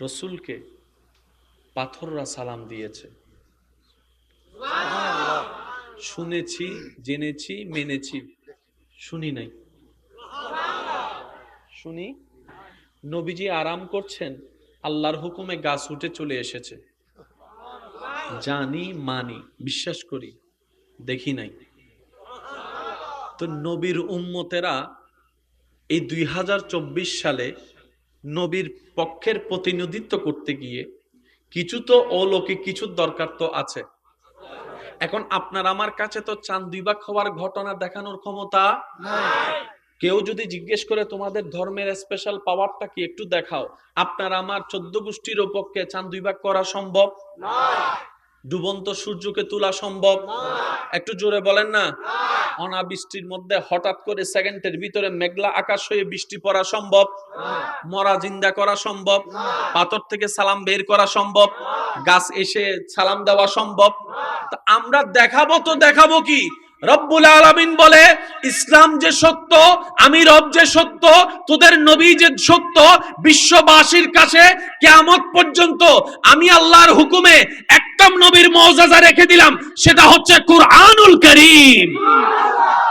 রসুলকে পাথররা সালাম দিয়েছে। শুনেছি, জেনেছি, মেনেছি, শুনি নাই। শুনি নবীজি আরাম করছেন, আল্লাহর হুকুমে গাছ উঠে চলে এসেছে। জানি, মানি, বিশ্বাস করি, দেখি নাই। তো নবীর উম্মতেরা এই 2024 সালে নবীর পক্ষের প্রতিনিধিত্ব করতে গিয়ে কিছু তো অলৌকিক কিছুর দরকার তো আছে। এখন আপনার আমার কাছে তো চাঁদ দুই ভাগ হওয়ার ঘটনা দেখানোর ক্ষমতা নাই। কেউ যদি জিজ্ঞেস করে তোমাদের ধর্মের স্পেশাল পাওয়ারটা কি, একটু দেখাও, আপনার আমার 14 গোষ্ঠীর পক্ষে চাঁদ দুই ভাগ করা সম্ভব নয়। ডুবন্ত সূর্যকে তোলা সম্ভব নয়। একটু জোরে বলেন না। অনাবৃষ্টির মধ্যে হঠাৎ করে সেকেন্ডের ভিতরে মেঘলা আকাশ হয়ে বৃষ্টি পড়া সম্ভব? মরা জিন্দা করা সম্ভব? পাথর থেকে সালাম বের করা সম্ভব? গাছ এসে সালাম দেওয়া সম্ভব? তো আমরা দেখাবো তো দেখাবো কি? রব্বুল আলামিন বলে, ইসলাম যে সত্য, আমি রব যে সত্য, তোদের নবী যে সত্য, বিশ্ববাসীর কাছে কিয়ামত পর্যন্ত আমি আল্লাহর হুকুমে একটা নবীর মুজিজা রেখে দিলাম, সেটা হচ্ছে কুরআনুল কারীম।